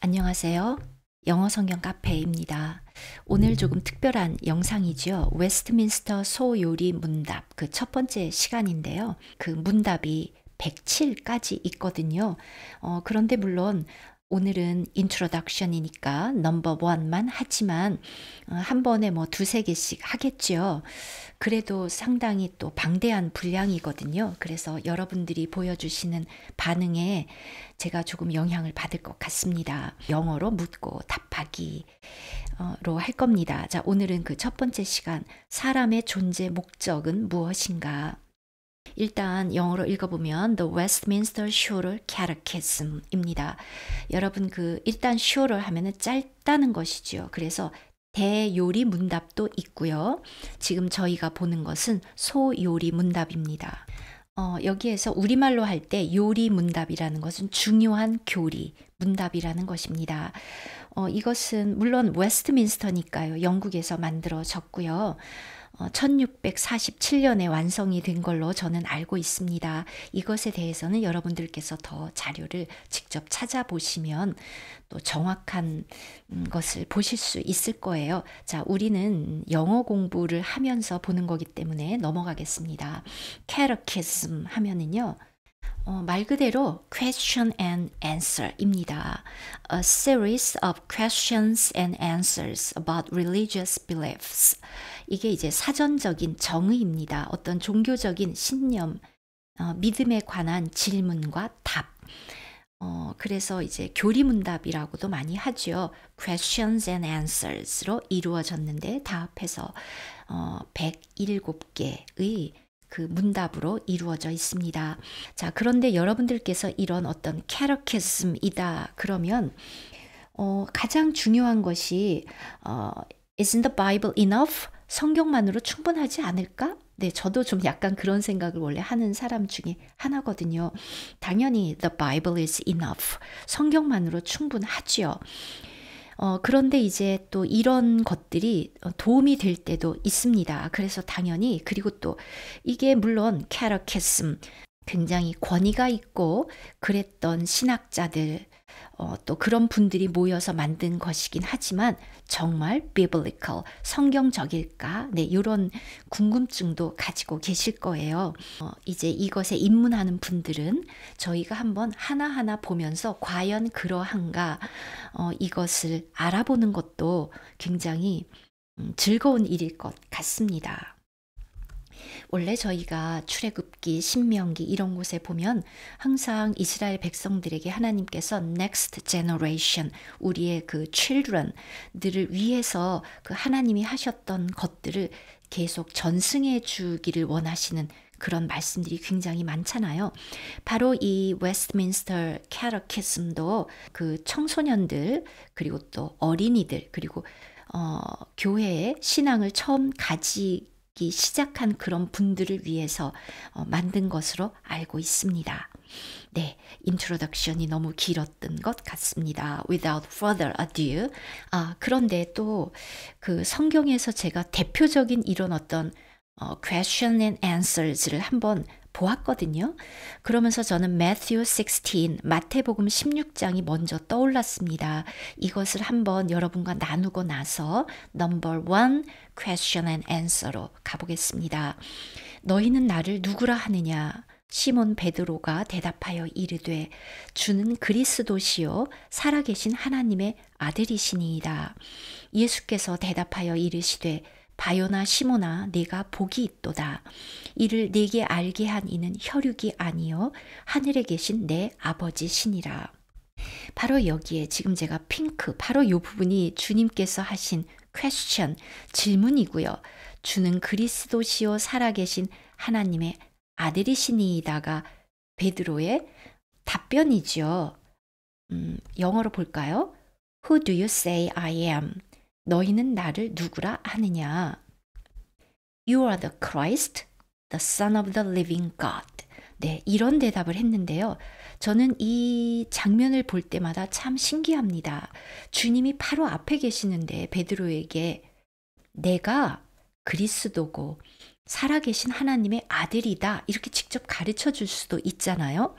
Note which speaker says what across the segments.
Speaker 1: 안녕하세요. 영어 성경 카페입니다. 오늘 조금 특별한 영상이지요. 웨스트민스터 소요리 문답 그 첫 번째 시간인데요. 그 문답이 107까지 있거든요. 그런데 물론 오늘은 인트로덕션이니까 넘버 원만 하지만 한 번에 뭐 두세 개씩 하겠죠. 그래도 상당히 또 방대한 분량이거든요. 그래서 여러분들이 보여주시는 반응에 제가 조금 영향을 받을 것 같습니다. 영어로 묻고 답하기 로 할 겁니다. 자, 오늘은 그 첫 번째 시간, 사람의 존재 목적은 무엇인가? 일단 영어로 읽어보면 The Westminster Shorter Catechism입니다. 여러분 일단 shorter 하면은 짧다는 것이죠. 그래서 대요리 문답도 있고요. 지금 저희가 보는 것은 소요리 문답입니다. 여기에서 우리말로 할 때 요리 문답이라는 것은 중요한 교리 문답이라는 것입니다. 이것은 물론 웨스트민스터니까요. 영국에서 만들어졌고요. 1647년에 완성이 된 걸로 저는 알고 있습니다. 이것에 대해서는 여러분들께서 더 자료를 직접 찾아보시면 또 정확한 것을 보실 수 있을 거예요. 자, 우리는 영어 공부를 하면서 보는 거기 때문에 넘어가겠습니다. Catechism 하면은요. 말 그대로 question and answer입니다. A series of questions and answers about religious beliefs. 이게 이제 사전적인 정의입니다. 어떤 종교적인 신념, 믿음에 관한 질문과 답. 그래서 이제 교리문답이라고도 많이 하죠. questions and answers로 이루어졌는데 다 합해서 107개의 그 문답으로 이루어져 있습니다. 자, 그런데 여러분들께서 이런 어떤 catechism이다 그러면 가장 중요한 것이 Isn't the Bible enough? 성경만으로 충분하지 않을까? 네, 저도 좀 약간 그런 생각을 원래 하는 사람 중에 하나거든요. 당연히 The Bible is enough. 성경만으로 충분하지요. 그런데 이제 또 이런 것들이 도움이 될 때도 있습니다. 그래서 당연히 그리고 또 이게 물론 catechism 굉장히 권위가 있고 그랬던 신학자들 또 그런 분들이 모여서 만든 것이긴 하지만 정말 biblical, 성경적일까? 네, 이런 궁금증도 가지고 계실 거예요. 이제 이것에 입문하는 분들은 저희가 한번 하나하나 보면서 과연 그러한가 이것을 알아보는 것도 굉장히 즐거운 일일 것 같습니다. 원래 저희가 출애굽기, 신명기 이런 곳에 보면 항상 이스라엘 백성들에게 하나님께서 next generation, 우리의 그 children들을 위해서 그 하나님이 하셨던 것들을 계속 전승해 주기를 원하시는 그런 말씀들이 굉장히 많잖아요. 바로 이 웨스트민스터 캐터키즘도 그 청소년들 그리고 또 어린이들 그리고 교회에 신앙을 처음 가지기 시작한 그런 분들을 위해서 만든 것으로 알고 있습니다. 네, 인트로덕션이 너무 길었던 것 같습니다. Without further ado. 그런데 또 그 성경에서 제가 대표적인 이런 어떤 question and answers를 한번 보았거든요. 그러면서 저는 Matthew 16, 마태복음 16장이 먼저 떠올랐습니다. 이것을 한번 여러분과 나누고 나서 number one question and answer로 가보겠습니다. 너희는 나를 누구라 하느냐? 시몬 베드로가 대답하여 이르되 주는 그리스도시요 살아계신 하나님의 아들이시니이다. 예수께서 대답하여 이르시되 바요나 시모나 네가 복이 있도다. 이를 네게 알게 한 이는 혈육이 아니요 하늘에 계신 내 아버지시니라. 바로 여기에 지금 제가 핑크 바로 이 부분이 주님께서 하신 question 질문이고요. 주는 그리스도시요 살아계신 하나님의 아들이시니이다가 베드로의 답변이죠. 영어로 볼까요? Who do you say I am? 너희는 나를 누구라 하느냐? You are the Christ, the Son of the living God. 네, 이런 대답을 했는데요. 저는 이 장면을 볼 때마다 참 신기합니다. 주님이 바로 앞에 계시는데 베드로에게 내가 그리스도고 살아계신 하나님의 아들이다 이렇게 직접 가르쳐 줄 수도 있잖아요.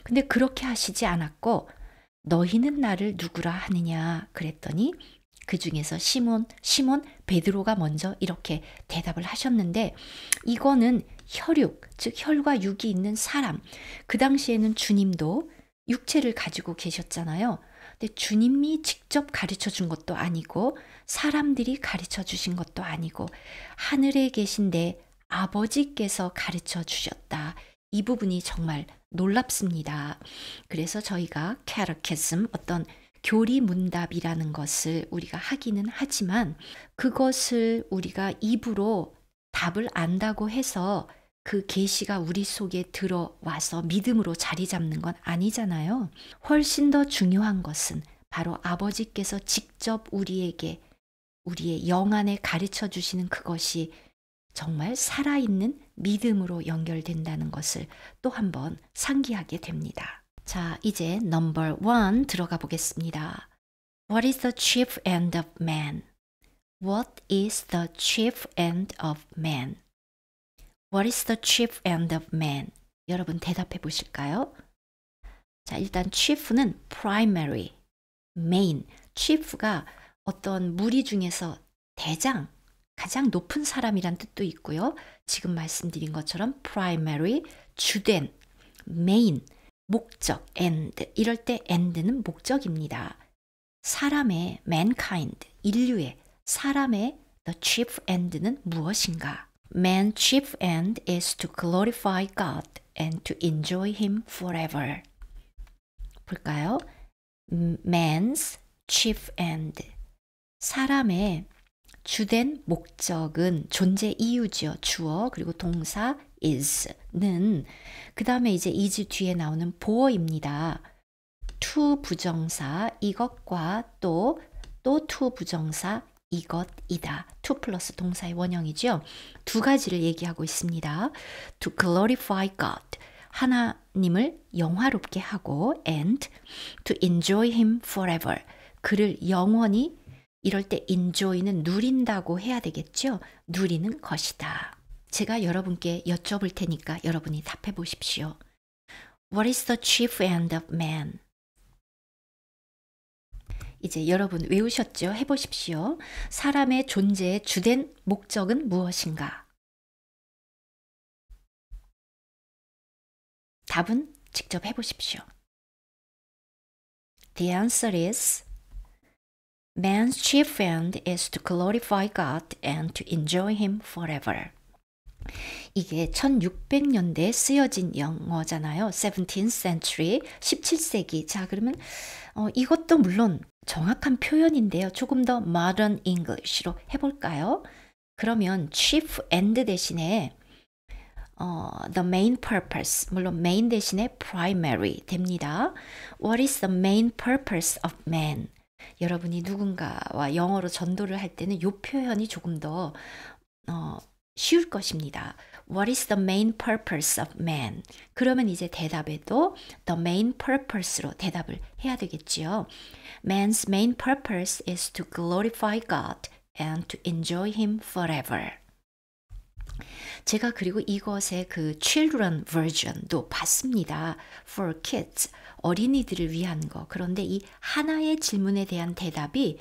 Speaker 1: 근데 그렇게 하시지 않았고 너희는 나를 누구라 하느냐 그랬더니 그 중에서 시몬 베드로가 먼저 이렇게 대답을 하셨는데 이거는 혈육, 즉 혈과 육이 있는 사람. 그 당시에는 주님도 육체를 가지고 계셨잖아요. 근데 주님이 직접 가르쳐 준 것도 아니고 사람들이 가르쳐 주신 것도 아니고 하늘에 계신 내 아버지께서 가르쳐 주셨다. 이 부분이 정말 놀랍습니다. 그래서 저희가 캐러캐즘 어떤 교리문답이라는 것을 우리가 하기는 하지만 그것을 우리가 입으로 답을 안다고 해서 그 계시가 우리 속에 들어와서 믿음으로 자리 잡는 건 아니잖아요. 훨씬 더 중요한 것은 바로 아버지께서 직접 우리에게 우리의 영 안에 가르쳐 주시는 그것이 정말 살아있는 믿음으로 연결된다는 것을 또 한번 상기하게 됩니다. 자, 이제 넘버 1 들어가 보겠습니다. What is the chief end of man? What is the chief end of man? What is the chief end of man? 여러분 대답해 보실까요? 자, 일단 chief는 primary, main. chief가 어떤 무리 중에서 대장, 가장 높은 사람이란 뜻도 있고요. 지금 말씀드린 것처럼 primary, 주된, main, 목적, end. 이럴 때 end는 목적입니다. 사람의 mankind, 인류의 사람의 the chief end는 무엇인가? Man's chief end is to glorify God and to enjoy Him forever. 볼까요? Man's chief end. 사람의 주된 목적은 존재 이유죠. 주어 그리고 동사 is는 그 다음에 이제 is 뒤에 나오는 보어입니다. to 부정사 이것과 또 to 부정사 이것이다. to 플러스 동사의 원형이죠. 두 가지를 얘기하고 있습니다. To glorify God. 하나님을 영화롭게 하고 and to enjoy Him forever. 그를 영원히 이럴 때 enjoy는 누린다고 해야 되겠죠. 누리는 것이다. 제가 여러분께 여쭤볼 테니까 여러분이 답해 보십시오. What is the chief end of man? 이제 여러분 외우셨죠? 해보십시오. 사람의 존재의 주된 목적은 무엇인가? 답은 직접 해보십시오. The answer is Man's chief end is to glorify God and to enjoy Him forever. 이게 1600년대에 쓰여진 영어잖아요. 17th century, 17세기. 자, 그러면 이것도 물론 정확한 표현인데요. 조금 더 modern English로 해볼까요? 그러면 chief end 대신에 the main purpose, 물론 main 대신에 primary 됩니다. What is the main purpose of man? 여러분이 누군가와 영어로 전도를 할 때는 이 표현이 조금 더 쉬울 것입니다. What is the main purpose of man? 그러면 이제 대답에도 the main purpose로 대답을 해야 되겠지요. Man's main purpose is to glorify God and to enjoy Him forever. 제가 그리고 이것의 그 children version도 봤습니다. For kids, 어린이들을 위한 거. 그런데 이 하나의 질문에 대한 대답이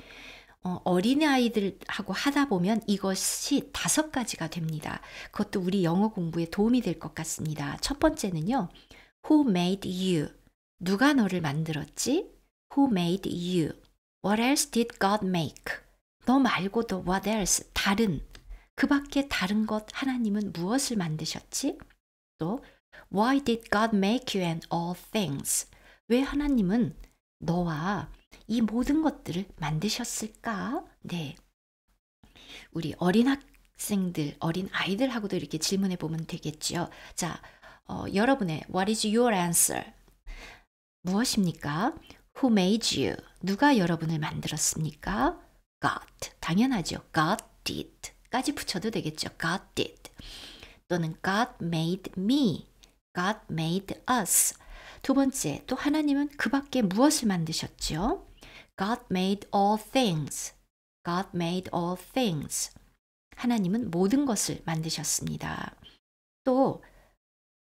Speaker 1: 어린아이들하고 하다 보면 이것이 5가지가 됩니다. 그것도 우리 영어 공부에 도움이 될 것 같습니다. 첫 번째는요. Who made you? 누가 너를 만들었지? Who made you? What else did God make? 너 말고도 what else? 다른. 그 밖에 다른 것 하나님은 무엇을 만드셨지? 또 Why did God make you and all things? 왜 하나님은 너와 이 모든 것들을 만드셨을까? 네. 우리 어린 학생들, 어린 아이들하고도 이렇게 질문해 보면 되겠지요. 자, 여러분의 What is your answer? 무엇입니까? Who made you? 누가 여러분을 만들었습니까? God. 당연하죠. God did. 까지 붙여도 되겠죠. God did. 또는 God made me. God made us. 두 번째, 또 하나님은 그 밖에 무엇을 만드셨죠? God made all things. God made all things. 하나님은 모든 것을 만드셨습니다. 또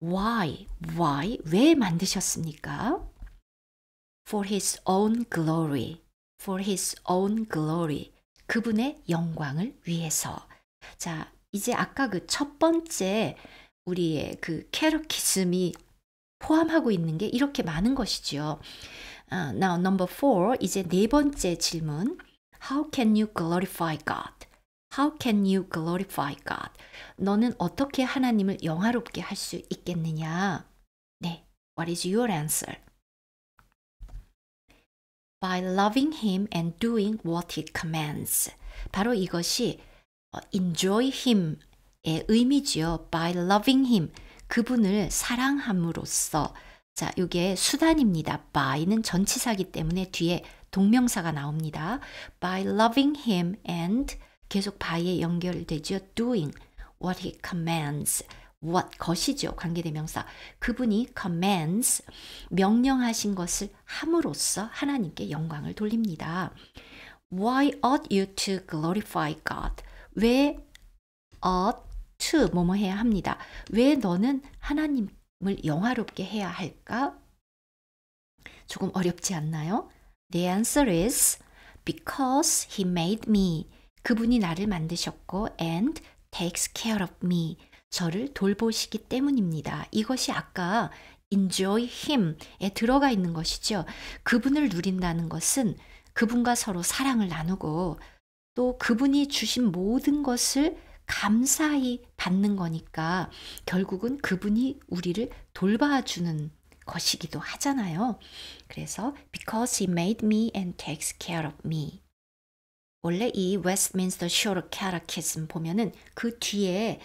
Speaker 1: why? 왜 만드셨습니까? for his own glory. for his own glory. 그분의 영광을 위해서. 자, 이제 아까 그 첫 번째 우리의 그 캐러키즘이 포함하고 있는 게 이렇게 많은 것이죠. Now number 4, 이제 네 번째 질문. How can you glorify God? How can you glorify God? 너는 어떻게 하나님을 영화롭게 할 수 있겠느냐? 네, what is your answer? By loving him and doing what he commands. 바로 이것이 enjoy him의 의미지요. By loving him. 그분을 사랑함으로써. 자, 이게 수단입니다. by는 전치사기 때문에 뒤에 동명사가 나옵니다. By loving him and 계속 by에 연결되죠. doing what he commands. what 것이죠. 관계대명사. 그분이 commands 명령하신 것을 함으로써 하나님께 영광을 돌립니다. Why ought you to glorify God? 왜 ought to 뭐뭐 해야 합니다. 왜 너는 하나님을 영화롭게 해야 할까? 조금 어렵지 않나요? The answer is because he made me. 그분이 나를 만드셨고 and takes care of me. 저를 돌보시기 때문입니다. 이것이 아까 enjoy him에 들어가 있는 것이죠. 그분을 누린다는 것은 그분과 서로 사랑을 나누고 또 그분이 주신 모든 것을 감사히 받는 거니까 결국은 그분이 우리를 돌봐주는 것이기도 하잖아요. 그래서 because he made me and takes care of me. 원래 이 Westminster Shorter Catechism 보면은 그 뒤에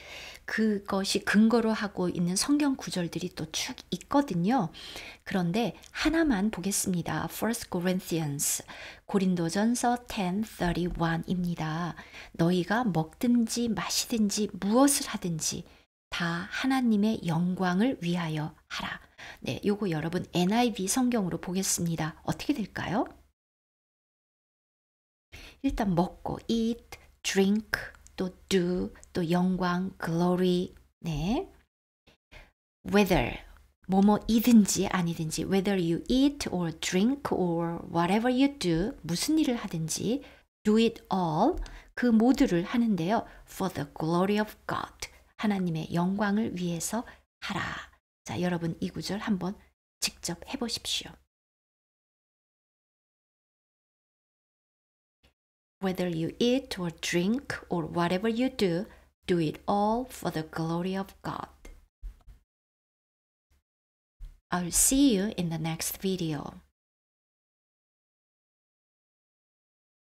Speaker 1: 그것이 근거로 하고 있는 성경 구절들이 또 쭉 있거든요. 그런데 하나만 보겠습니다. 1 Corinthians 고린도전서 10:31입니다. 너희가 먹든지 마시든지 무엇을 하든지 다 하나님의 영광을 위하여 하라. 네, 요거 여러분 NIV 성경으로 보겠습니다. 어떻게 될까요? 일단 먹고 eat, drink, 또 do, 또 영광, glory, 네. whether 뭐뭐이든지 아니든지 whether you eat or drink or whatever you do 무슨 일을 하든지 do it all 그 모두를 하는데요. for the glory of God 하나님의 영광을 위해서 하라. 자, 여러분 이 구절 한번 직접 해보십시오. Whether you eat or drink or whatever you do it all for the glory of God. I'll see you in the next video.